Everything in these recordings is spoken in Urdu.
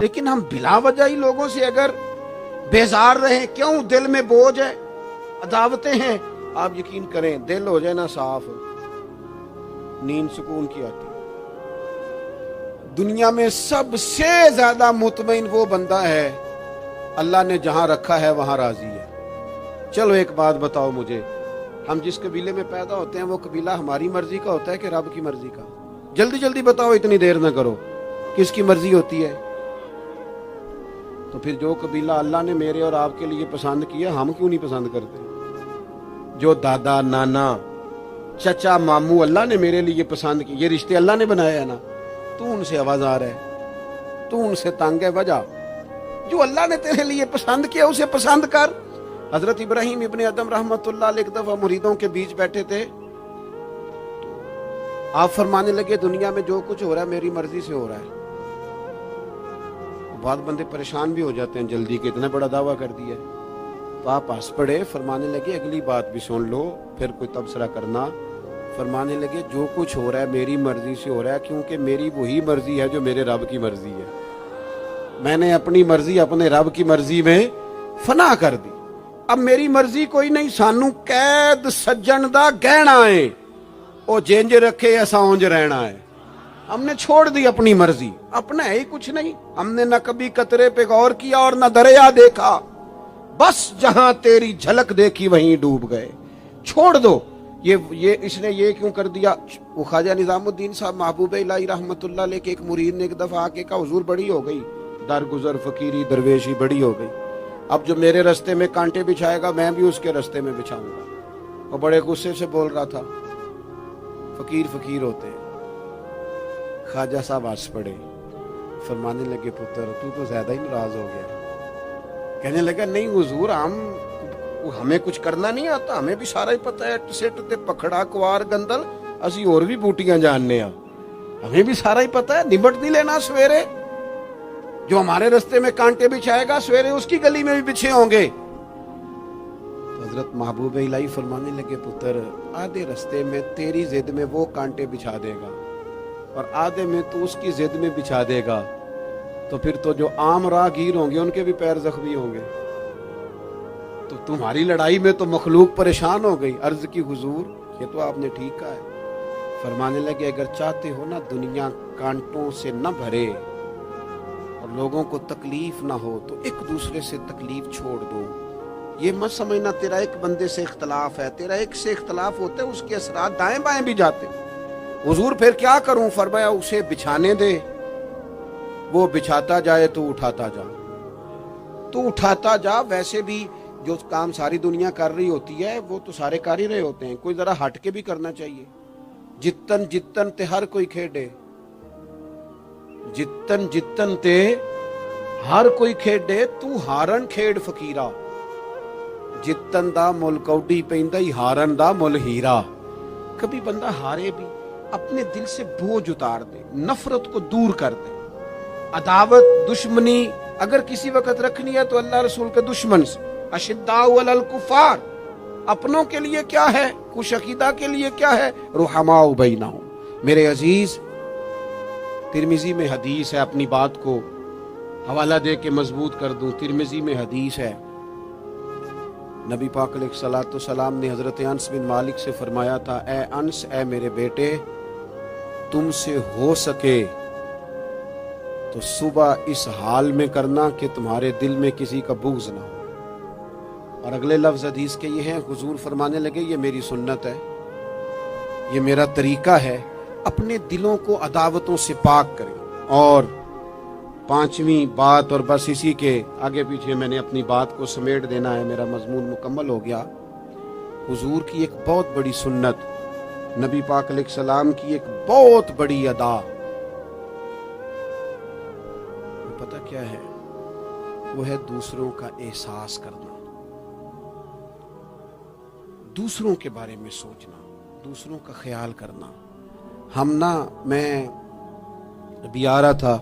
لیکن ہم بلا وجہ ہی لوگوں سے اگر بیزار رہیں، کیوں؟ دل میں بوجھ ہے، عداوتیں ہیں، آپ یقین کریں دل ہو جائے نا صاف، نیند سکون کی آتی۔ دنیا میں سب سے زیادہ مطمئن وہ بندہ ہے اللہ نے جہاں رکھا ہے وہاں راضی ہے۔ چلو ایک بات بتاؤ مجھے، ہم جس قبیلے میں پیدا ہوتے ہیں وہ قبیلہ ہماری مرضی کا ہوتا ہے کہ رب کی مرضی کا؟ جلدی جلدی بتاؤ، اتنی دیر نہ کرو، کس کی مرضی ہوتی ہے؟ تو پھر جو قبیلہ اللہ نے میرے اور آپ کے لیے پسند کیا، ہم کیوں نہیں پسند کرتے؟ جو دادا نانا چچا ماموں اللہ نے میرے لیے پسند کی، یہ رشتے اللہ نے بنایا ہے نا، تو ان سے آوازار ہے، تو ان سے تنگ ہے، وجہ جو اللہ نے تیرے لیے پسند کیا اسے پسند کر۔ حضرت ابراہیم ابن ادم رحمت اللہ علیہ ایک دفعہ مریدوں کے بیچ بیٹھے تھے، آپ فرمانے لگے دنیا میں جو کچھ ہو رہا ہے میری مرضی سے ہو رہا ہے۔ بعض بندے پریشان بھی ہو جاتے ہیں جلدی کہ اتنا بڑا دعویٰ کر دیا ہے، تو آپ ہنس پڑے، فرمانے لگے اگلی بات بھی سن لو پھر کوئی تبصرہ کرنا۔ فرمانے لگے جو کچھ ہو رہا ہے میری مرضی سے ہو رہا ہے، کیونکہ میری وہی مرضی ہے جو میرے رب کی مرضی ہے۔ میں نے اپنی مرضی اپنے رب کی مرضی میں فنا کر دی، اب میری مرضی کوئی نہیں، سانو قید سجن دا گہنا ہے، او جینج رکھے ایسا اونج رہنا ہے۔ ہم نے چھوڑ دی اپنی مرضی، اپنا ہے ہی کچھ نہیں، ہم نے نہ کبھی قطرے پہ غور کیا اور نہ دریا دیکھا، بس جہاں تیری جھلک دیکھی وہیں ڈوب گئے۔ چھوڑ دو یہ اس نے یہ کیوں کر دیا؟ وہ خواجہ نظام الدین صاحب محبوب الہی رحمت اللہ علیہ کے ایک مرید نے ایک دفعہ آ کے کہا حضور بڑی ہو گئی درگزر فقیری درویشی بڑی ہو گئی، اب جو میرے رستے میں کانٹے بچھائے گا میں بھی اس کے رستے میں بچھاؤں گا۔ وہ بڑے غصے سے بول رہا تھا، فقیر فقیر ہوتے ہیں۔ خواجہ صاحب ہنس پڑے، فرمانے لگے پتر تو زیادہ ہی ناراض ہو گیا۔ کہنے لگا نہیں حضور، ہمیں کچھ کرنا نہیں آتا، ہمیں بھی سارا ہی پتہ ہے، سٹ تے پکھڑا کوار گندل اسی اور بھی بوٹیاں جاننے ہاں، ہمیں بھی سارا ہی پتہ ہے، نمٹ نہیں لینا سویرے، جو ہمارے رستے میں کانٹے بچھائے گا سویرے اس کی گلی میں بھی بچھے ہوں گے۔ حضرت محبوب الہی فرمانے لگے پتر آدھے رستے میں تیری ضد میں وہ کانٹے بچھا دے گا اور آدھے میں تو اس کی ضد میں بچھا دے گا، تو پھر تو جو عام راہگیر ہوں گے ان کے بھی پیر زخمی ہوں گے، تو تمہاری لڑائی میں تو مخلوق پریشان ہو گئی۔ عرض کی حضور یہ تو آپ نے ٹھیک کہا ہے۔ فرمانے لگے اگر چاہتے ہو نا دنیا کانٹوں سے نہ بھرے اور لوگوں کو تکلیف نہ ہو تو ایک دوسرے سے تکلیف چھوڑ دو۔ یہ مت سمجھنا تیرا ایک بندے سے اختلاف ہے، تیرا ایک سے اختلاف ہوتا ہے، اس کے اثرات دائیں بائیں بھی جاتے۔ حضور پھر کیا کروں؟ فرمایا اسے بچھانے دے، وہ بچھاتا جائے تو اٹھاتا جا، تو اٹھاتا جا۔ ویسے بھی جو کام ساری دنیا کر رہی ہوتی ہے وہ تو سارے کر ہی رہے ہوتے ہیں، کوئی ذرا ہٹ کے بھی کرنا چاہیے۔ جتن جتن تے ہر کوئی کھیڈے، جتن جتن تے ہر کوئی کھیڈے، تو ہارن کھیڈ فقیرا، جتن دا مل کوڈی پیندا ہی ہارن دا مل ہیرا۔ کبھی بندہ ہارے بھی اپنے دل سے بوجھ اتار دے، نفرت کو دور کر دے، عداوت دشمنی اگر کسی وقت رکھنی ہے تو اللہ رسول کے دشمن سے۔ اشداء علی الکفار، اپنوں کے لیے کیا ہے، خوش عقیدہ کے لیے کیا ہے، رحماء بینہم۔ میرے عزیز ترمذی میں حدیث ہے، اپنی بات کو حوالہ دے کے مضبوط کر دوں، ترمذی میں حدیث ہے، نبی پاک علیہ الصلوۃ والسلام نے حضرت انس بن مالک سے فرمایا تھا، اے انس، اے میرے بیٹے، تم سے ہو سکے تو صبح اس حال میں کرنا کہ تمہارے دل میں کسی کا بغض نہ ہو۔ اور اگلے لفظ حدیث کے یہ ہیں، حضور فرمانے لگے یہ میری سنت ہے، یہ میرا طریقہ ہے، اپنے دلوں کو عداوتوں سے پاک کریں۔ اور پانچویں بات، اور بس اسی کے آگے پیچھے میں نے اپنی بات کو سمیٹ دینا ہے، میرا مضمون مکمل ہو گیا۔ حضور کی ایک بہت بڑی سنت، نبی پاک علیہ السلام کی ایک بہت بڑی ادا، پتہ کیا ہے؟ وہ ہے دوسروں کا احساس کرنا، دوسروں کے بارے میں سوچنا، دوسروں کا خیال کرنا۔ میں ابھی آ رہا تھا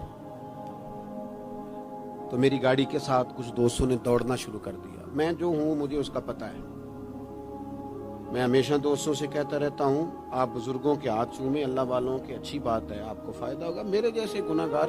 تو میری گاڑی کے ساتھ کچھ دوستوں نے دوڑنا شروع کر دیا۔ میں جو ہوں مجھے اس کا پتہ ہے، میں ہمیشہ دوستوں سے کہتا رہتا ہوں آپ بزرگوں کے ہاتھ چومیں، اللہ والوں کی اچھی بات ہے، آپ کو فائدہ ہوگا۔ میرے جیسے گناہگار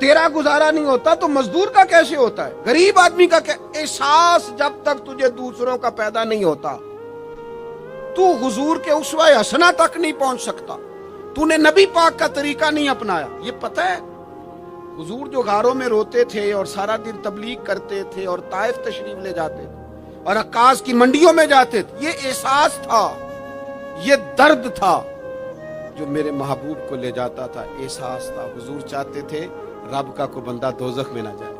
تیرا گزارا نہیں ہوتا تو مزدور کا کیسے ہوتا ہے؟ غریب آدمی کا احساس جب تک تجھے دوسروں کا پیدا نہیں ہوتا تو حضور کے اسوہ حسنہ تک نہیں پہنچ سکتا. تو نے نبی پاک کا طریقہ نہیں اپنایا. یہ پتہ ہے حضور جو غاروں میں روتے تھے اور سارا دن تبلیغ کرتے تھے اور طائف تشریف لے جاتے تھے اور عکاظ کی منڈیوں میں جاتے تھے، یہ احساس تھا، یہ درد تھا جو میرے محبوب کو لے جاتا تھا. احساس تھا. حضور چاہتے تھے رب کا کوئی بندہ دوزخ میں نہ جائے.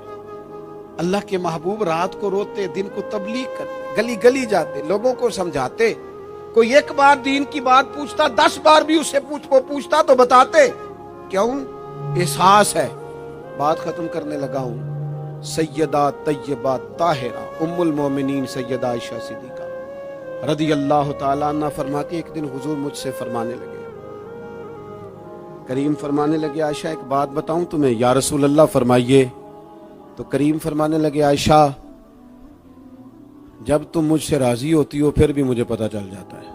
اللہ کے محبوب رات کو روتے، دن کو تبلیغ کرتے، گلی گلی جاتے، لوگوں کو سمجھاتے. کوئی ایک بار دین کی بات پوچھتا، 10 بار بھی اس سے پوچھتا تو بتاتے. کیوں؟ احساس ہے. بات ختم کرنے لگا ہوں. سیدہ طیبہ طاہرہ ام المومنین سیدہ عائشہ صدیقہ رضی اللہ تعالیٰ عنہ فرماتی، ایک دن حضور مجھ سے فرمانے لگے، کریم فرمانے لگے عائشہ ایک بات بتاؤں تمہیں؟ یا رسول اللہ فرمائیے. تو کریم فرمانے لگے عائشہ جب تم مجھ سے راضی ہوتی ہو پھر بھی مجھے پتہ چل جاتا ہے،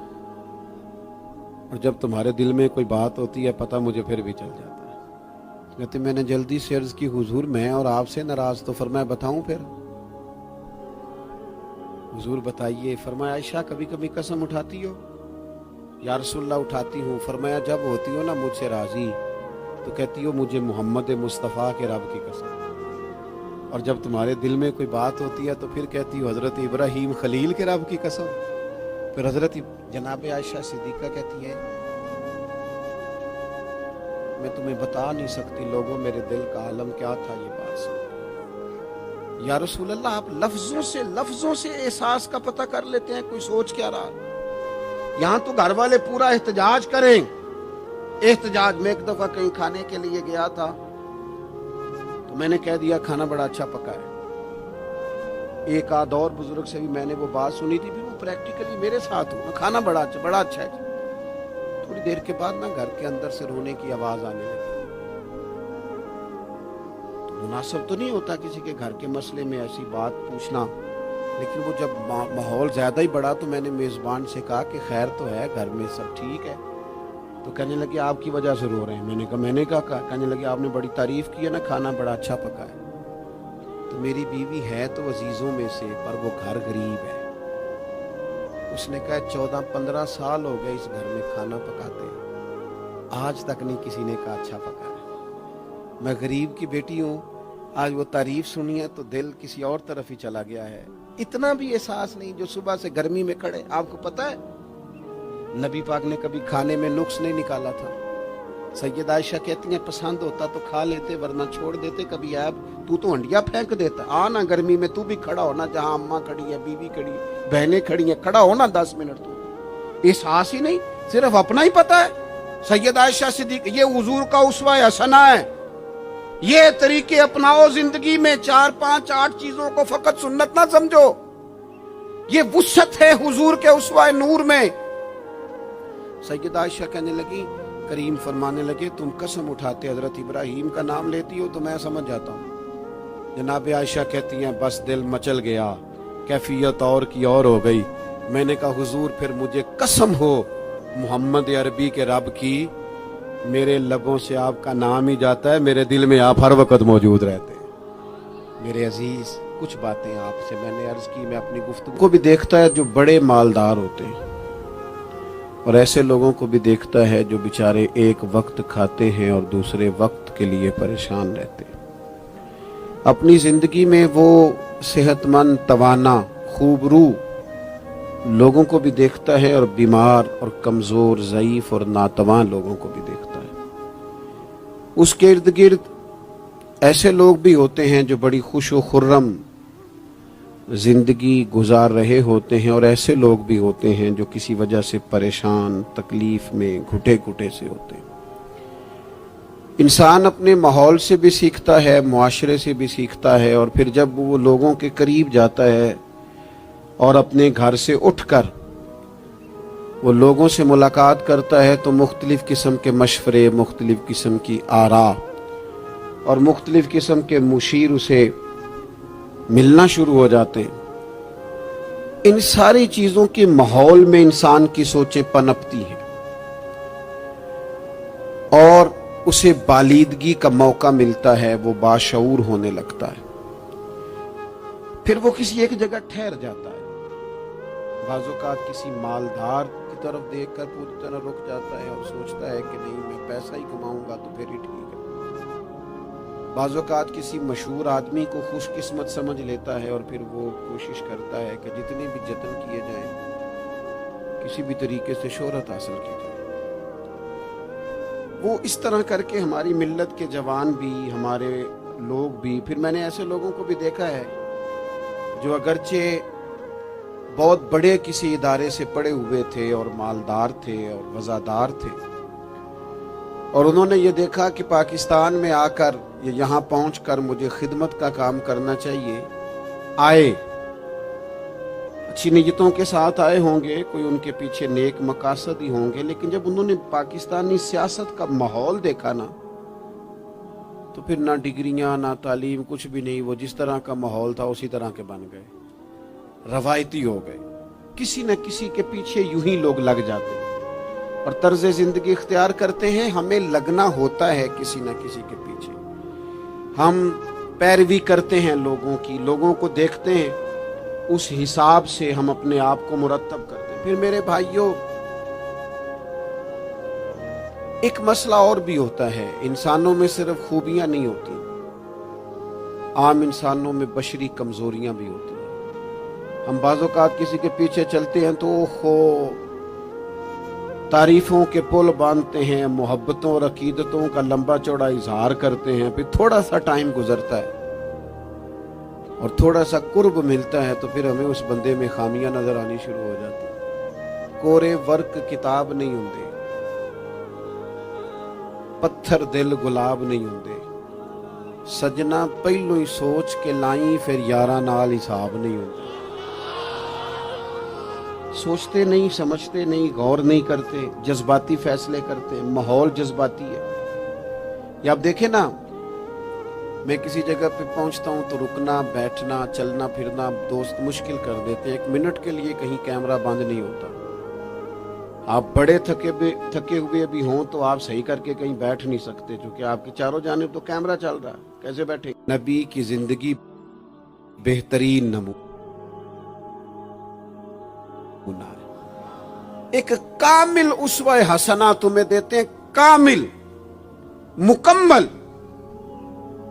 اور جب تمہارے دل میں کوئی بات ہوتی ہے پتہ مجھے پھر بھی چل جاتا ہے. کہتے میں نے جلدی سے عرض کی حضور میں اور آپ سے ناراض. تو فرمایا بتاؤں پھر؟ حضور بتائیے. فرمایا عائشہ کبھی کبھی قسم اٹھاتی ہو؟ یا رسول اللہ اٹھاتی ہوں. فرمایا جب ہوتی ہو نا مجھ سے راضی تو کہتی ہو مجھے محمد مصطفیٰ کے رب کی قسم، اور جب تمہارے دل میں کوئی بات ہوتی ہے تو پھر کہتی ہو حضرت ابراہیم خلیل کے رب کی قسم. پھر حضرت جناب عائشہ صدیقہ کہتی ہے میں تمہیں بتا نہیں سکتی لوگوں میرے دل کا عالم کیا تھا یہ بات سن. یا رسول اللہ آپ لفظوں سے احساس کا پتہ کر لیتے ہیں کوئی سوچ کیا رہا. یہاں تو گھر والے پورا احتجاج کریں. احتجاج میں ایک دفعہ کہیں کھانے کے لیے گیا تھا تو میں نے کہہ دیا کھانا بڑا اچھا پکا ہے. ایک آدھ اور بزرگ سے بھی میں نے وہ بات سنی تھی، بھی وہ پریکٹیکلی میرے ساتھ ہوں، کھانا بڑا اچھا ہے. تھوڑی دیر کے بعد نا گھر کے اندر سے رونے کی آواز آنے لگی. مناسب تو نہیں ہوتا کسی کے گھر کے مسئلے میں ایسی بات پوچھنا، لیکن وہ جب ماحول زیادہ ہی بڑا تو میں نے میزبان سے کہا کہ خیر تو ہے گھر میں سب ٹھیک ہے؟ تو کہنے لگے آپ کی وجہ سے رو رہے ہیں. میں نے کہا کہنے لگے آپ نے بڑی تعریف کی ہے نا کھانا بڑا اچھا پکا ہے. تو میری بیوی ہے تو عزیزوں میں سے پر وہ گھر غریب ہے. اس نے کہا 14-15 سال ہو گئے اس گھر میں کھانا پکاتے ہیں، آج تک نہیں کسی نے کہا اچھا پکا ہے. میں غریب کی بیٹی ہوں، آج وہ تعریف سنی ہے تو دل کسی اور طرف ہی چلا گیا ہے. اتنا بھی احساس نہیں جو صبح سے گرمی میں کھڑے. آپ کو پتہ ہے نبی پاک نے کبھی کھانے میں نقص نہیں نکالا تھا. سیدہ عائشہ کہتی ہیں پسند ہوتا تو کھا لیتے ورنہ چھوڑ دیتے. کبھی عیب تو ہنڈیا پھینک دیتا. آنا گرمی میں تو بھی کھڑا ہونا، جہاں اماں کھڑی ہے، بیوی کھڑی ہے، بہنیں کھڑی ہیں، کھڑا ہونا 10 منٹ. تو احساس ہی نہیں، صرف اپنا ہی پتہ ہے. سیدہ عائشہ صدیقہ یہ حضور کا اسوہ حسنہ ہے. یہ طریقے اپناؤ زندگی میں. 4-5-8 چیزوں کو فقط سنت نہ سمجھو، یہ وسعت ہے حضور کے اسوہ نور میں. سیدہ عائشہ کہنے لگی، کریم فرمانے لگے تم قسم اٹھاتے حضرت ابراہیم کا نام لیتی ہو تو میں سمجھ جاتا ہوں. جناب عائشہ کہتی ہیں بس دل مچل گیا، کیفیت اور کی اور ہو گئی. میں نے کہا حضور پھر مجھے قسم ہو محمد عربی کے رب کی، میرے لبوں سے آپ کا نام ہی جاتا ہے، میرے دل میں آپ ہر وقت موجود رہتے ہیں. میرے عزیز کچھ باتیں آپ سے میں نے عرض کی. میں اپنی گفتگو کو بھی دیکھتا ہے جو بڑے مالدار ہوتے ہیں، اور ایسے لوگوں کو بھی دیکھتا ہے جو بیچارے ایک وقت کھاتے ہیں اور دوسرے وقت کے لیے پریشان رہتے ہیں. اپنی زندگی میں وہ صحت مند، توانا، خوبرو لوگوں کو بھی دیکھتا ہے اور بیمار اور کمزور، ضعیف اور ناتواں لوگوں کو بھی دیکھتا ہے. اس کے ارد گرد ایسے لوگ بھی ہوتے ہیں جو بڑی خوش و خرم زندگی گزار رہے ہوتے ہیں، اور ایسے لوگ بھی ہوتے ہیں جو کسی وجہ سے پریشان، تکلیف میں گھٹے گھٹے سے ہوتے ہیں. انسان اپنے ماحول سے بھی سیکھتا ہے، معاشرے سے بھی سیکھتا ہے، اور پھر جب وہ لوگوں کے قریب جاتا ہے اور اپنے گھر سے اٹھ کر وہ لوگوں سے ملاقات کرتا ہے تو مختلف قسم کے مشورے، مختلف قسم کی آراء اور مختلف قسم کے مشیر اسے ملنا شروع ہو جاتے ہیں. ان ساری چیزوں کے ماحول میں انسان کی سوچیں پنپتی ہیں، اور اسے بالیدگی کا موقع ملتا ہے، وہ باشعور ہونے لگتا ہے، پھر وہ کسی ایک جگہ ٹھہر جاتا ہے۔ بعض اوقات کسی مالدار کی طرف دیکھ کر پوری طرح رک جاتا ہے اور سوچتا ہے کہ نہیں، میں پیسہ ہی کماؤں گا تو پھر ہی ٹھیک ہے۔ بعض اوقات کسی مشہور آدمی کو خوش قسمت سمجھ لیتا ہے اور پھر وہ کوشش کرتا ہے کہ جتنے بھی جتن کیے جائیں کسی بھی طریقے سے شہرت حاصل کی جائے۔ وہ اس طرح کر کے ہماری ملت کے جوان بھی، ہمارے لوگ بھی، پھر میں نے ایسے لوگوں کو بھی دیکھا ہے جو اگرچہ بہت بڑے کسی ادارے سے پڑے ہوئے تھے اور مالدار تھے اور وزادار تھے، اور انہوں نے یہ دیکھا کہ پاکستان میں آ کر، یہاں پہنچ کر مجھے خدمت کا کام کرنا چاہیے، آئے، اچھی نیتوں کے ساتھ آئے ہوں گے، کوئی ان کے پیچھے نیک مقاصد ہی ہوں گے، لیکن جب انہوں نے پاکستانی سیاست کا ماحول دیکھا نا، تو پھر نہ ڈگریاں نہ تعلیم کچھ بھی نہیں، وہ جس طرح کا ماحول تھا اسی طرح کے بن گئے، روایتی ہو گئے، کسی نہ کسی کے پیچھے یوں ہی لوگ لگ جاتے ہیں اور طرز زندگی اختیار کرتے ہیں۔ ہمیں لگنا ہوتا ہے کسی نہ کسی کے پیچھے، ہم پیروی کرتے ہیں لوگوں کی، لوگوں کو دیکھتے ہیں، اس حساب سے ہم اپنے آپ کو مرتب کرتے ہیں۔ پھر میرے بھائیوں، ایک مسئلہ اور بھی ہوتا ہے، انسانوں میں صرف خوبیاں نہیں ہوتی، عام انسانوں میں بشری کمزوریاں بھی ہوتی ہیں۔ ہم بعض اوقات کسی کے پیچھے چلتے ہیں تو تعریفوں کے پل باندھتے ہیں، محبتوں اور عقیدتوں کا لمبا چوڑا اظہار کرتے ہیں، پھر تھوڑا سا ٹائم گزرتا ہے اور تھوڑا سا قرب ملتا ہے تو پھر ہمیں اس بندے میں خامیاں نظر آنی شروع ہو جاتی ہیں۔ کورے ورق کتاب نہیں ہوندے، پتھر دل گلاب نہیں ہوندے، سجنا پہلو ہی سوچ کے لائیں پھر یاراں نال حساب نہیں ہوندے۔ سوچتے نہیں، سمجھتے نہیں، غور نہیں کرتے، جذباتی فیصلے کرتے، ماحول جذباتی ہے۔ یا آپ دیکھیں نا، میں کسی جگہ پہ پہنچتا ہوں تو رکنا، بیٹھنا، چلنا پھرنا دوست مشکل کر دیتے ہیں، 1 منٹ کے لیے کہیں کیمرہ بند نہیں ہوتا۔ آپ بڑے تھکے ہوئے بھی ہوں تو آپ صحیح کر کے کہیں بیٹھ نہیں سکتے، کیونکہ آپ کی چاروں جانب تو کیمرہ چل رہا ہے، کیسے بیٹھے؟ نبی کی زندگی بہترین نمونہ، ایک کامل اسوہ حسنہ تمہیں دیتے ہیں، کامل، مکمل۔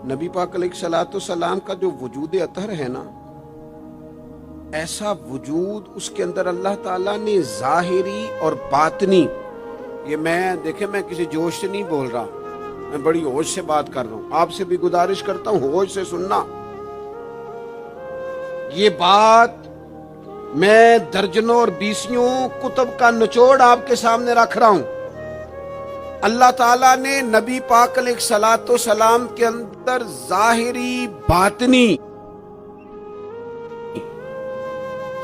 نبی پاک علیہ الصلوۃ والسلام کا جو وجود اطہر ہے نا، ایسا وجود اس کے اندر اللہ تعالیٰ نے ظاہری اور باطنی، یہ دیکھیں میں کسی جوش سے نہیں بول رہا، میں بڑی ہوش سے بات کر رہا ہوں، آپ سے بھی گزارش کرتا ہوں ہوش سے سننا۔ یہ بات میں درجنوں اور بیسیوں کتب کا نچوڑ آپ کے سامنے رکھ رہا ہوں۔ اللہ تعالیٰ نے نبی پاک علیہ الصلوۃ والسلام کے اندر ظاہری باطنی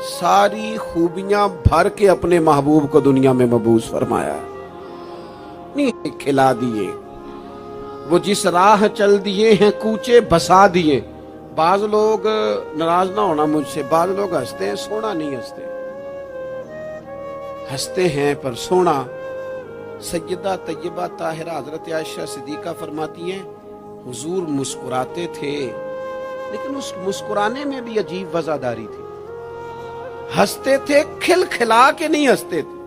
ساری خوبیاں بھر کے اپنے محبوب کو دنیا میں مبعوث فرمایا، نہیں کھلا دیے، وہ جس راہ چل دیے ہیں کوچے بسا دیے۔ بعض لوگ ناراض نہ ہونا مجھ سے، بعض لوگ ہنستے ہیں، سونا نہیں ہنستے، ہنستے ہیں پر سونا۔ سیدہ طیبہ طاہرہ حضرت عائشہ صدیقہ فرماتی ہیں حضور مسکراتے تھے، لیکن اس مسکرانے میں بھی عجیب وزاداری تھی۔ ہنستے تھے کھل کھلا کے نہیں ہنستے تھے،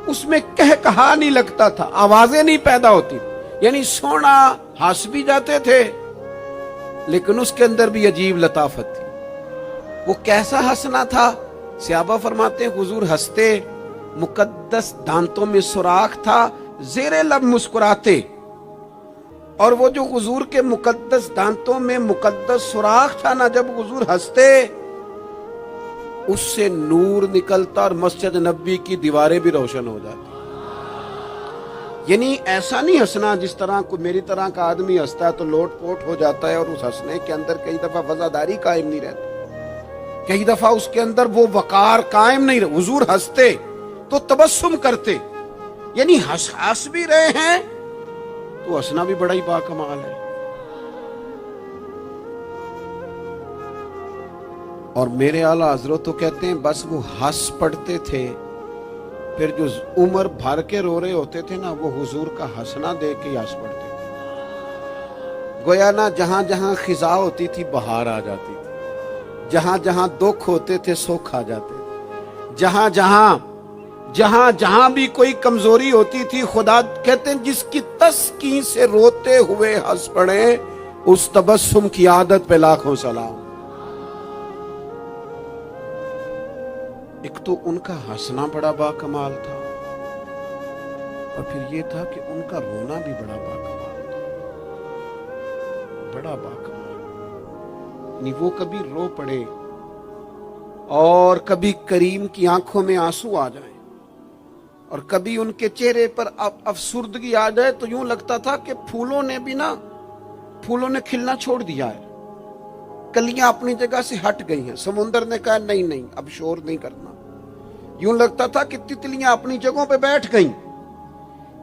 اس میں کہا نہیں لگتا تھا، آوازیں نہیں پیدا ہوتی، یعنی سونا، ہنس بھی جاتے تھے لیکن اس کے اندر بھی عجیب لطافت تھی۔ وہ کیسا ہنسنا تھا؟ صحابہ فرماتے ہیں حضور ہنستے، مقدس دانتوں میں سوراخ تھا، زیر لب مسکراتے، اور وہ جو حضور کے مقدس دانتوں میں مقدس سوراخ تھا نا، جب حضور ہنستے اس سے نور نکلتا اور مسجد نبی کی دیواریں بھی روشن ہو جاتی۔ یعنی ایسا نہیں ہنسنا جس طرح کوئی میری طرح کا آدمی ہنستا ہے تو لوٹ پوٹ ہو جاتا ہے اور اس ہنسنے کے اندر کئی دفعہ وزاداری قائم نہیں رہتی، کئی دفعہ اس کے اندر وہ وقار قائم نہیں رہتا۔ حضور ہنستے تو تبسم کرتے، یعنی ہنس بھی رہے ہیں تو ہنسنا بھی بڑا ہی باکمال ہے۔ اور میرے اعلیٰ حضرت تو کہتے ہیں بس وہ ہنس پڑتے تھے، پھر جو عمر بھر کے رو رہے ہوتے تھے نا، وہ حضور کا ہنسنا دیکھ کے ہنس پڑتے تھے۔ گویا نا جہاں جہاں خزاں ہوتی تھی بہار آ جاتی تھی، جہاں جہاں دکھ ہوتے تھے سکھ آ جاتے تھے، جہاں جہاں بھی کوئی کمزوری ہوتی تھی خدا کہتے ہیں جس کی تسکین سے روتے ہوئے ہنس پڑے اس تبسم کی عادت پہ لاکھوں سلام۔ ایک تو ان کا ہنسنا بڑا با کمال تھا، اور پھر یہ تھا کہ ان کا رونا بھی بڑا با کمال تھا، بڑا با کمال۔ یعنی وہ کبھی رو پڑے اور کبھی کریم کی آنکھوں میں آنسو آ جائیں، اور کبھی ان کے چہرے پر افسردگی آ جائے تو یوں لگتا تھا کہ پھولوں نے کھلنا چھوڑ دیا ہے، کلیاں اپنی جگہ سے ہٹ گئی ہیں، سمندر نے کہا نہیں اب شور نہیں کرنا، یوں لگتا تھا کہ تتلیاں اپنی جگہوں پہ بیٹھ گئیں۔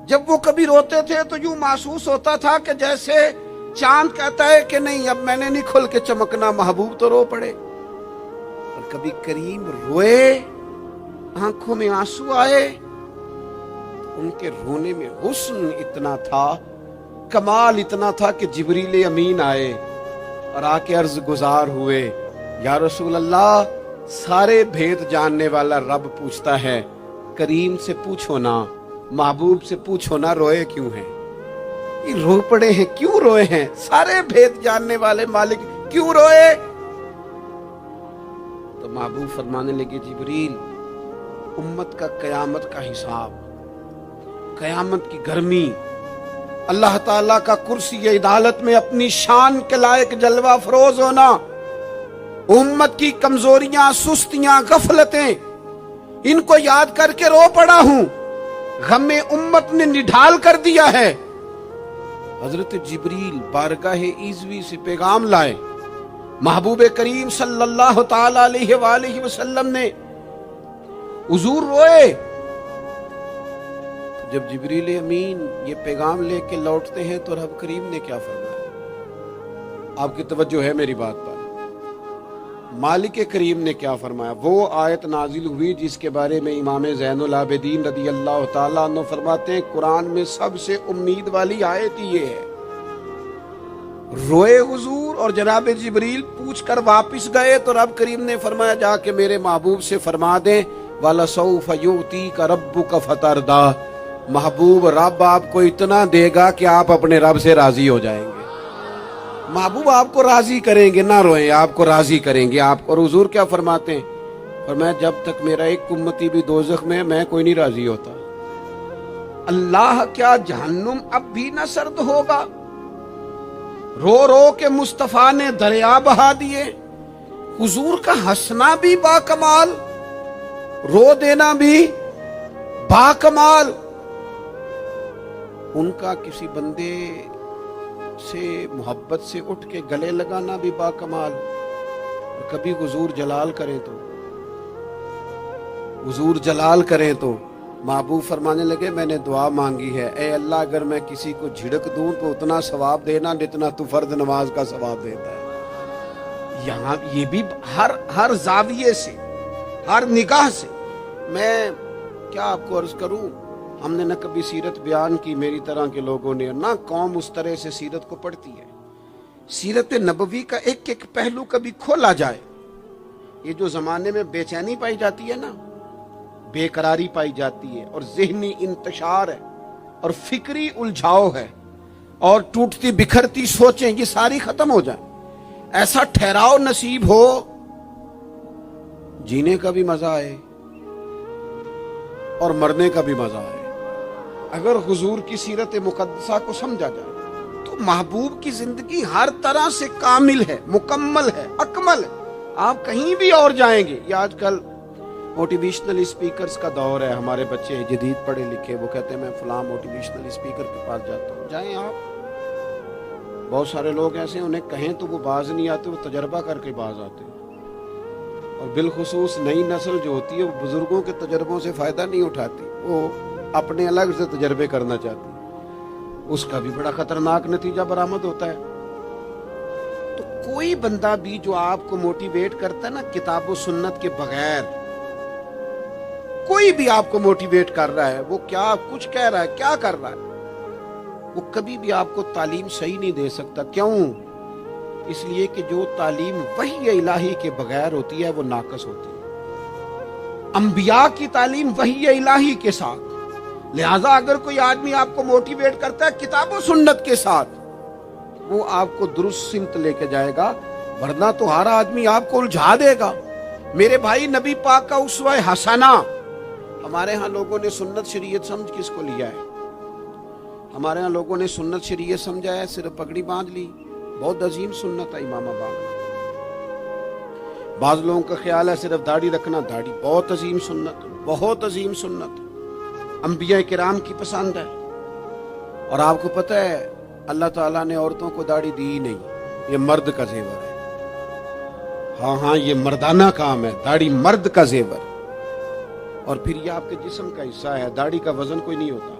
جب وہ کبھی روتے تھے تو یوں محسوس ہوتا تھا کہ جیسے چاند کہتا ہے کہ نہیں اب میں نے نہیں کھل کے چمکنا، محبوب تو رو پڑے۔ اور کبھی کریم روئے، آنکھوں میں آنسو آئے، ان کے رونے میں حسن اتنا تھا، کمال اتنا تھا کہ جبریل امین آئے اور آ کے عرض گزار ہوئے، یا رسول اللہ سارے بھید جاننے والا رب پوچھتا ہے کریم سے پوچھو نا، محبوب سے پوچھو نا روئے کیوں ہیں، یہ رو پڑے ہیں کیوں روئے ہیں، سارے بھید جاننے والے مالک کیوں روئے؟ تو محبوب فرمانے لگے جبریل امت کا قیامت کا حساب، قیامت کی گرمی، اللہ تعالیٰ کا کرسی عدالت میں اپنی شان کے لائق جلوہ افروز ہونا، امت کی کمزوریاں، سستیاں، غفلتیں، ان کو یاد کر کے رو پڑا ہوں، غم امت نے نڈھال کر دیا ہے۔ حضرت جبریل بارگاہ ایزوی سے پیغام لائے، محبوب کریم صلی اللہ تعالی علیہ وآلہ وسلم نے، حضور روئے۔ جب جبریل امین یہ پیغام لے کے لوٹتے ہیں تو رب کریم نے کیا فرمایا؟ آپ کی توجہ ہے میری بات پر؟ مالک کریم نے کیا فرمایا؟ وہ آیت نازل ہوئی جس کے بارے میں امام زین العابدین رضی اللہ تعالیٰ عنہ فرماتے ہیں قرآن میں سب سے امید والی آیت یہ ہے۔ روئے حضور اور جناب جبریل پوچھ کر واپس گئے تو رب کریم نے فرمایا جا کے میرے محبوب سے فرما دیں وَلَسَوْفَ يُؤْتِيكَ رَبُّكَ فَتَرْضَىٰ، محبوب رب آپ کو اتنا دے گا کہ آپ اپنے رب سے راضی ہو جائیں گے۔ محبوب آپ کو راضی کریں گے، نہ روئیں، آپ کو راضی کریں گے آپ کو۔ اور حضور کیا فرماتے ہیں؟ فرمایا جب تک میرا ایک امتی بھی دوزخ میں میں کوئی نہیں راضی ہوتا۔ اللہ کیا جہنم اب بھی نہ سرد ہوگا؟ رو رو کے مصطفیٰ نے دریا بہا دیے۔ حضور کا ہنسنا بھی با کمال، رو دینا بھی با کمال، ان کا کسی بندے سے محبت سے اٹھ کے گلے لگانا بھی با کمال۔ اور کبھی حضور جلال کریں تو محبوب فرمانے لگے میں نے دعا مانگی ہے، اے اللہ اگر میں کسی کو جھڑک دوں تو اتنا ثواب دینا جتنا تو فرض نماز کا ثواب دیتا ہے۔ یہاں یہ بھی ہر زاویے سے، ہر نگاہ سے، میں کیا آپ کو عرض کروں، ہم نے نہ کبھی سیرت بیان کی میری طرح کے لوگوں نے، نہ قوم اس طرح سے سیرت کو پڑھتی ہے۔ سیرت نبوی کا ایک ایک پہلو کبھی کھولا جائے، یہ جو زمانے میں بے چینی پائی جاتی ہے نا، بے قراری پائی جاتی ہے، اور ذہنی انتشار ہے، اور فکری الجھاؤ ہے، اور ٹوٹتی بکھرتی سوچیں، یہ ساری ختم ہو جائیں، ایسا ٹھہراؤ نصیب ہو، جینے کا بھی مزہ آئے اور مرنے کا بھی مزہ آئے۔ اگر حضور کی سیرت مقدسہ کو سمجھا جائے تو محبوب کی زندگی ہر طرح سے کامل ہے، مکمل ہے، اکمل ہے۔ آپ کہیں بھی اور جائیں گے، یہ آج کل موٹیویشنل اسپیکرز کا دور ہے، ہمارے بچے جدید پڑھے لکھے، وہ کہتے ہیں میں فلاں موٹیویشنل اسپیکر کے پاس جاتا ہوں، جائیں آپ۔ بہت سارے لوگ ایسے ہیں انہیں کہیں تو وہ باز نہیں آتے، وہ تجربہ کر کے باز آتے ہیں، اور بالخصوص نئی نسل جو ہوتی ہے وہ بزرگوں کے تجربوں سے فائدہ نہیں اٹھاتی، وہ اپنے الگ سے تجربے کرنا چاہتی ہے، اس کا بھی بڑا خطرناک نتیجہ برآمد ہوتا ہے۔ تو کوئی بندہ بھی جو آپ کو موٹیویٹ کرتا ہے نا کتاب و سنت کے بغیر، کوئی بھی آپ کو موٹیویٹ کر رہا ہے، وہ کیا کچھ کہہ رہا ہے، کیا کر رہا ہے، وہ کبھی بھی آپ کو تعلیم صحیح نہیں دے سکتا. کیوں؟ اس لیے کہ جو تعلیم وحی الہی کے بغیر ہوتی ہے وہ ناقص ہوتی ہے. انبیاء کی تعلیم وحی الہی کے ساتھ. لہذا اگر کوئی آدمی آپ کو موٹیویٹ کرتا ہے کتاب و سنت کے ساتھ, وہ آپ کو درست سمت لے کے جائے گا, ورنہ تو ہر آدمی آپ کو الجھا دے گا. میرے بھائی, نبی پاک کا اسوہ حسنہ. ہمارے ہاں لوگوں نے سنت شریعت سمجھ کس کو لیا ہے؟ ہمارے ہاں لوگوں نے سنت شریعت سمجھا ہے صرف پگڑی باندھ لی. بہت عظیم سنت ہے امامہ باندھنا. بعض لوگوں کا خیال ہے صرف داڑھی رکھنا. داڑھی بہت عظیم سنت, بہت عظیم سنت, انبیاء کرام کی پسند ہے. اور آپ کو پتہ ہے اللہ تعالیٰ نے عورتوں کو داڑھی دی ہی نہیں, یہ مرد کا زیور ہے. ہاں یہ مردانہ کام ہے, داڑھی مرد کا زیور. اور پھر یہ آپ کے جسم کا حصہ ہے. داڑھی کا وزن کوئی نہیں ہوتا.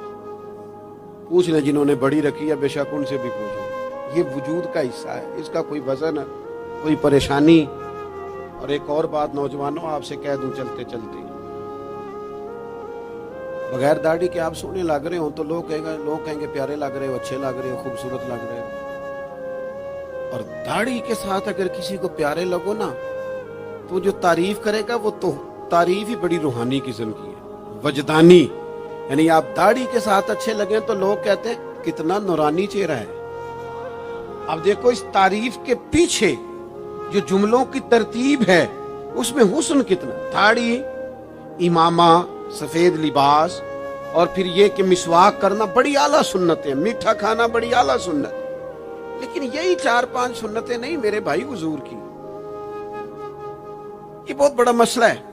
پوچھ لیں جنہوں نے بڑی رکھی ہے, بے شک ان سے بھی پوچھیں. یہ وجود کا حصہ ہے, اس کا کوئی وزن, کوئی پریشانی. اور ایک اور بات نوجوانوں آپ سے کہہ دوں چلتے چلتے, بغیر داڑھی کے آپ سونے لگ رہے ہوں تو لوگ کہیں گے پیارے لگ رہے ہو, اچھے لگ رہے ہو, خوبصورت لگ رہے ہو. اور داڑھی کے ساتھ اگر کسی کو پیارے لگو نا, تو جو تعریف کرے گا وہ تو تعریف ہی بڑی روحانی قسم کی ہے, وجدانی. یعنی آپ داڑھی کے ساتھ اچھے لگیں تو لوگ کہتے ہیں کتنا نورانی چہرہ ہے. اب دیکھو اس تعریف کے پیچھے جو جملوں کی ترتیب ہے اس میں حسن کتنا. داڑھی, امامہ, سفید لباس, اور پھر یہ کہ مسواک کرنا بڑی اعلیٰ سنت ہے, میٹھا کھانا بڑی اعلیٰ سنت. لیکن یہی 4-5 سنتیں نہیں میرے بھائی حضور کی. یہ بہت بڑا مسئلہ ہے.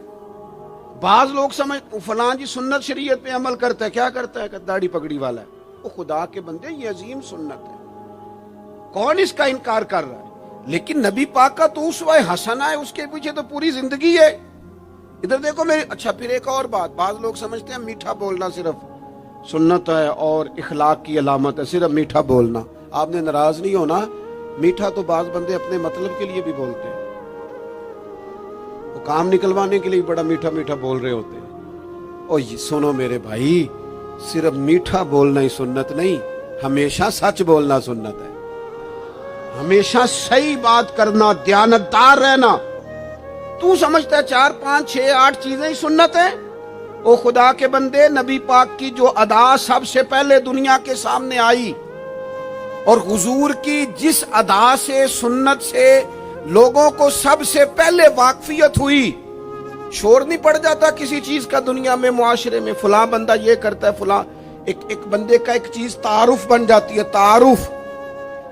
بعض لوگ سمجھ فلاں جی سنت شریعت پہ عمل کرتا ہے, کیا کرتا ہے کہ داڑھی پگڑی والا ہے. وہ خدا کے بندے, یہ عظیم سنت ہے, کون اس کا انکار کر رہا ہے. لیکن نبی پاک کا تو اسوہ حسنہ ہے, اس کے پیچھے تو پوری زندگی ہے. ادھر دیکھو میرے. اچھا پھر ایک اور بات, بعض لوگ سمجھتے ہیں میٹھا بولنا صرف سنت ہے اور اخلاق کی علامت ہے, صرف میٹھا بولنا. آپ نے ناراض نہیں ہونا, میٹھا تو بعض بندے اپنے مطلب کے لیے بھی بولتے ہیں. وہ کام نکلوانے کے لیے بڑا میٹھا میٹھا بول رہے ہوتے ہیں. اور یہ سنو میرے بھائی, صرف میٹھا بولنا ہی سنت نہیں, ہمیشہ سچ بولنا سنت ہے. ہمیشہ صحیح بات کرنا, دیانتدار رہنا. تو سمجھتا ہے 4-5-6-8 چیزیں ہی سنت ہیں؟ او خدا کے بندے, نبی پاک کی جو ادا سب سے پہلے دنیا کے سامنے آئی, اور حضور کی جس ادا سے, سنت سے لوگوں کو سب سے پہلے واقفیت ہوئی. شور نہیں پڑ جاتا کسی چیز کا دنیا میں, معاشرے میں, فلاں بندہ یہ کرتا ہے, فلاں ایک بندے کا ایک چیز تعارف بن جاتی ہے. تعارف,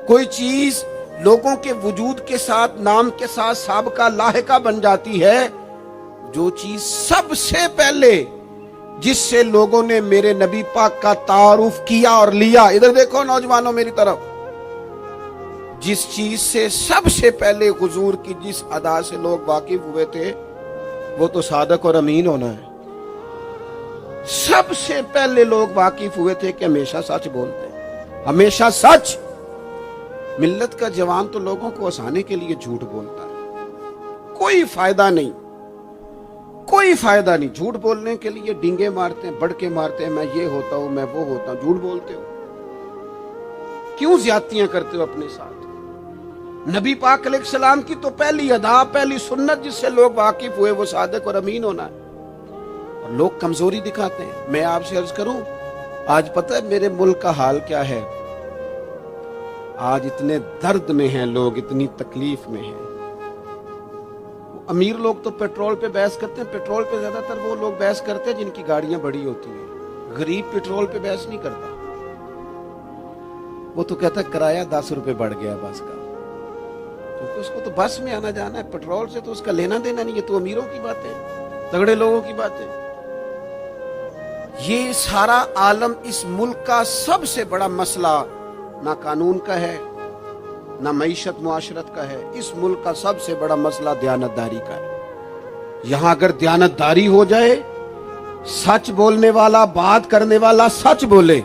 کوئی چیز لوگوں کے وجود کے ساتھ, نام کے ساتھ سابقہ لاحقہ بن جاتی ہے. جو چیز سب سے پہلے جس سے لوگوں نے میرے نبی پاک کا تعارف کیا اور لیا, ادھر دیکھو نوجوانوں میری طرف, جس چیز سے سب سے پہلے حضور کی جس ادا سے لوگ واقف ہوئے تھے, وہ تو صادق اور امین ہونا ہے. سب سے پہلے لوگ واقف ہوئے تھے کہ ہمیشہ سچ بولتے ہیں, ہمیشہ سچ. ملت کا جوان تو لوگوں کو ہنسانے کے لیے جھوٹ بولتا ہے, کوئی فائدہ نہیں, کوئی فائدہ نہیں. جھوٹ بولنے کے لیے ڈینگے مارتے ہیں, بڑکے مارتے ہیں, میں یہ ہوتا ہوں, میں وہ ہوتا ہوں. جھوٹ بولتے ہو, کیوں زیادتیاں کرتے ہو اپنے ساتھ؟ نبی پاک علیہ السلام کی تو پہلی ادا, پہلی سنت جس سے لوگ واقف ہوئے, وہ صادق اور امین ہونا ہے. اور لوگ کمزوری دکھاتے ہیں. میں آپ سے عرض کروں, آج پتہ ہے میرے ملک کا حال کیا ہے؟ آج اتنے درد میں ہیں لوگ, اتنی تکلیف میں ہیں. امیر لوگ تو پیٹرول پہ بحث کرتے ہیں, پیٹرول پہ زیادہ تر وہ لوگ بحث کرتے ہیں جن کی گاڑیاں بڑی ہوتی ہیں. غریب پیٹرول پہ بحث نہیں کرتا, وہ تو کہتا ہے کرایہ 10 روپے بڑھ گیا بس کا, کیونکہ اس کو تو بس میں آنا جانا ہے, پیٹرول سے تو اس کا لینا دینا نہیں. یہ تو امیروں کی باتیں, تگڑے لوگوں کی باتیں. یہ سارا عالم, اس ملک کا سب سے بڑا مسئلہ نہ قانون کا ہے, نہ معیشت معاشرت کا ہے. اس ملک کا سب سے بڑا مسئلہ دیانتداری کا ہے. یہاں اگر دیانتداری ہو جائے, سچ بولنے والا, بات کرنے والا سچ بولے.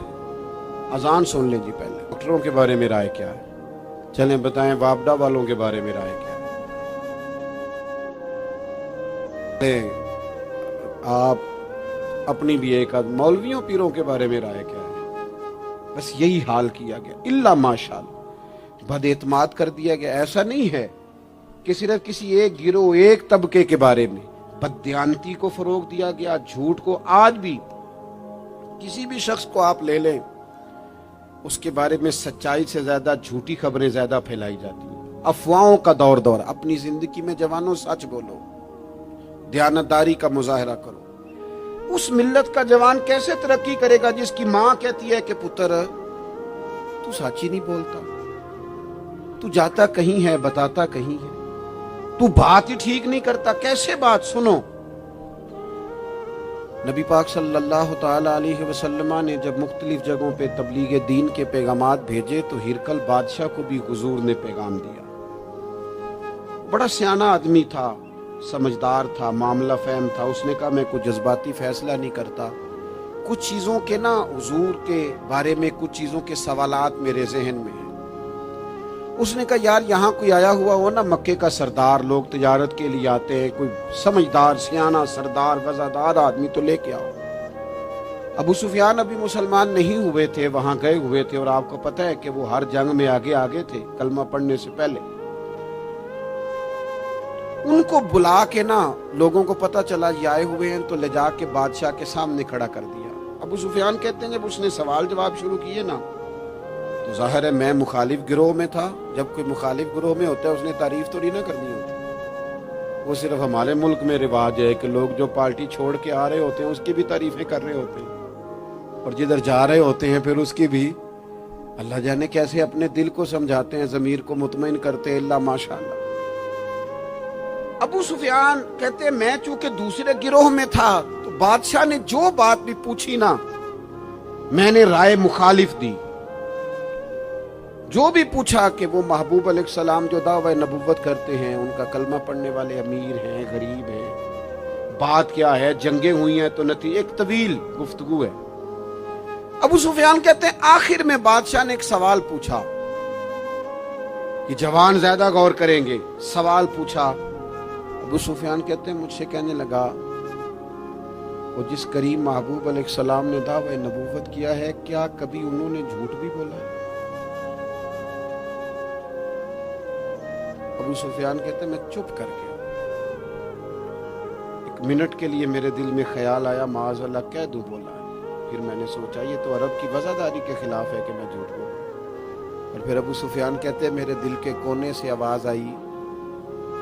اذان سن لیں جی پہلے. ڈاکٹروں کے بارے میں رائے کیا ہے؟ چلیں بتائیں وابڈا والوں کے بارے میں رائے کیا ہے؟ آپ اپنی بھی ایک آدھ مولویوں پیروں کے بارے میں رائے کیا ہے؟ بس یہی حال کیا گیا، الا ماشاءاللہ بد اعتماد کر دیا گیا۔ ایسا نہیں ہے کہ صرف کسی ایک گروہ ایک طبقے کے بارے میں بددیانتی کو فروغ دیا گیا، جھوٹ کو۔ آج بھی کسی بھی شخص کو آپ لے لیں، اس کے بارے میں سچائی سے زیادہ جھوٹی خبریں زیادہ پھیلائی جاتی ہیں۔ افواہوں کا دور اپنی زندگی میں جوانوں سچ بولو، دیانتداری کا مظاہرہ کرو۔ اس ملت کا جوان کیسے ترقی کرے گا جس کی ماں کہتی ہے کہ پتر تو سچ ہی نہیں بولتا، تو جاتا کہیں ہے بتاتا کہیں ہے، تو بات ہی ٹھیک نہیں کرتا، کیسے بات سنو۔ نبی پاک صلی اللہ تعالی علیہ وسلم نے جب مختلف جگہوں پہ تبلیغ دین کے پیغامات بھیجے تو ہرقل بادشاہ کو بھی حضور نے پیغام دیا۔ بڑا سیانہ آدمی تھا، سمجھدار تھا، معاملہ فہم تھا۔ اس نے کہا میں کوئی جذباتی فیصلہ نہیں کرتا، کچھ چیزوں کے نا حضور کے بارے میں کچھ چیزوں کے سوالات میرے ذہن میں ہیں۔ اس نے کہا یار یہاں کوئی آیا ہوا ہو نا مکے کا سردار، لوگ تجارت کے لیے آتے ہیں، کوئی سمجھدار سیانہ سردار وزادار آدمی تو لے کے آؤ۔ ابو سفیان ابھی مسلمان نہیں ہوئے تھے، وہاں گئے ہوئے تھے، اور آپ کو پتہ ہے کہ وہ ہر جنگ میں آگے تھے کلمہ پڑھنے سے پہلے۔ ان کو بلا کے نا لوگوں کو پتہ چلا یہ آئے ہوئے ہیں تو لے جا کے بادشاہ کے سامنے کھڑا کر دیا۔ ابو سفیان کہتے ہیں جب اس نے سوال جواب شروع کیے نا تو ظاہر ہے میں مخالف گروہ میں تھا۔ جب کوئی مخالف گروہ میں ہوتا ہے اس نے تعریف تو نہیں نہ کرنی ہوتی، وہ صرف ہمارے ملک میں رواج ہے کہ لوگ جو پارٹی چھوڑ کے آ رہے ہوتے ہیں اس کی بھی تعریفیں کر رہے ہوتے ہیں، اور جدھر جا رہے ہوتے ہیں پھر اس کی بھی اللہ جانے کیسے اپنے دل کو سمجھاتے ہیں، ضمیر کو مطمئن کرتے ہیں۔ اللہ ماشاءاللہ۔ ابو سفیان کہتے ہیں میں چونکہ دوسرے گروہ میں تھا تو بادشاہ نے جو بات بھی پوچھی نا میں نے رائے مخالف دی۔ جو بھی پوچھا کہ وہ محبوب علیہ السلام جو دعوی نبوت کرتے ہیں، ان کا کلمہ پڑھنے والے امیر ہیں، غریب ہیں، بات کیا ہے، جنگیں ہوئی ہیں تو نتیجہ ایک طویل گفتگو ہے۔ ابو سفیان کہتے ہیں آخر میں بادشاہ نے ایک سوال پوچھا کہ جوان زیادہ غور کریں گے، سوال پوچھا۔ ابو سفیان کہتے ہیں مجھ سے کہنے لگا وہ جس کریم محبوب علیہ السلام نے دعوی نبوت کیا ہے کیا کبھی انہوں نے جھوٹ بھی بولا ہے؟ ابو سفیان کہتے ہیں میں چپ کر گیا۔ ایک منٹ کے لیے میرے دل میں خیال آیا معاذ اللہ کہہ دوں بولا ہے، پھر میں نے سوچا یہ تو عرب کی وزاداری کے خلاف ہے کہ میں جھوٹ بولوں۔ اور پھر ابو سفیان کہتے ہیں میرے دل کے کونے سے آواز آئی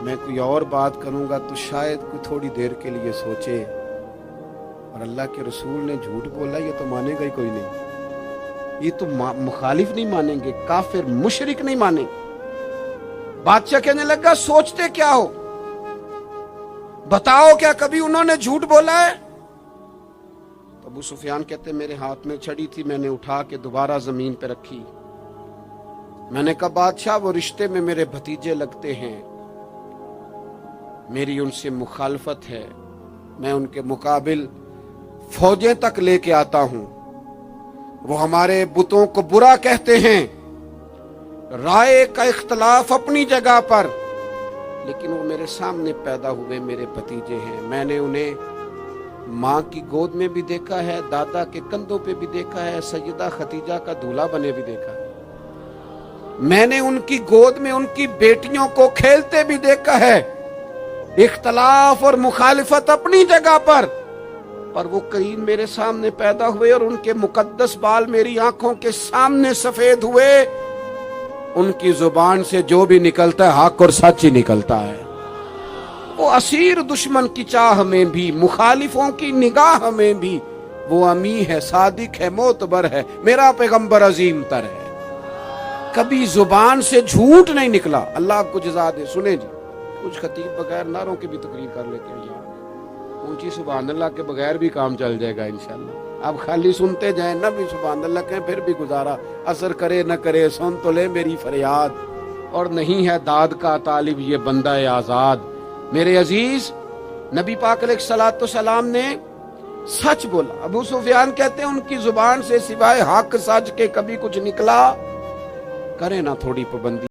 میں کوئی اور بات کروں گا تو شاید کوئی تھوڑی دیر کے لیے سوچے، اور اللہ کے رسول نے جھوٹ بولا یہ تو مانے گا ہی کوئی نہیں، یہ تو مخالف نہیں مانیں گے، کافر مشرک نہیں مانیں گے۔ بادشاہ کہنے لگا سوچتے کیا ہو، بتاؤ کیا کبھی انہوں نے جھوٹ بولا ہے؟ ابو سفیان کہتے میرے ہاتھ میں چھڑی تھی، میں نے اٹھا کے دوبارہ زمین پہ رکھی۔ میں نے کہا بادشاہ وہ رشتے میں میرے بھتیجے لگتے ہیں، میری ان سے مخالفت ہے، میں ان کے مقابل فوجیں تک لے کے آتا ہوں، وہ ہمارے بتوں کو برا کہتے ہیں، رائے کا اختلاف اپنی جگہ پر، لیکن وہ میرے سامنے پیدا ہوئے میرے بھتیجے ہیں، میں نے انہیں ماں کی گود میں بھی دیکھا ہے، دادا کے کندھوں پہ بھی دیکھا ہے، سیدہ خدیجہ کا دولہا بنے بھی دیکھا ہے، میں نے ان کی گود میں ان کی بیٹیوں کو کھیلتے بھی دیکھا ہے۔ اختلاف اور مخالفت اپنی جگہ پر وہ کریم میرے سامنے پیدا ہوئے اور ان کے مقدس بال میری آنکھوں کے سامنے سفید ہوئے، ان کی زبان سے جو بھی نکلتا ہے حق اور سچ ہی نکلتا ہے۔ وہ اسیر دشمن کی چاہ میں بھی، مخالفوں کی نگاہ میں بھی وہ امی ہے، صادق ہے، معتبر ہے، میرا پیغمبر عظیم تر ہے، کبھی زبان سے جھوٹ نہیں نکلا۔ اللہ آپ کو جزا دے۔ سنیں جی کچھ خطیب بغیر نعروں کی بھی تقریر کر لیتے ہیں یار، اونچی سبحان اللہ کے بغیر بھی کام چل جائے گا انشاءاللہ۔ آپ خالی سنتے جائیں نہ بھی سبحان اللہ کہیں پھر بھی گزارا، اثر کرے نہ کرے سن تو لے میری فریاد، اور نہیں ہے داد کا طالب یہ بندہ آزاد۔ میرے عزیز نبی پاک علیہ الصلوۃ والسلام نے سچ بولا۔ ابو سفیان کہتے ہیں ان کی زبان سے سوائے حق سچ کے کبھی کچھ نکلا، کرے نہ تھوڑی پابندی۔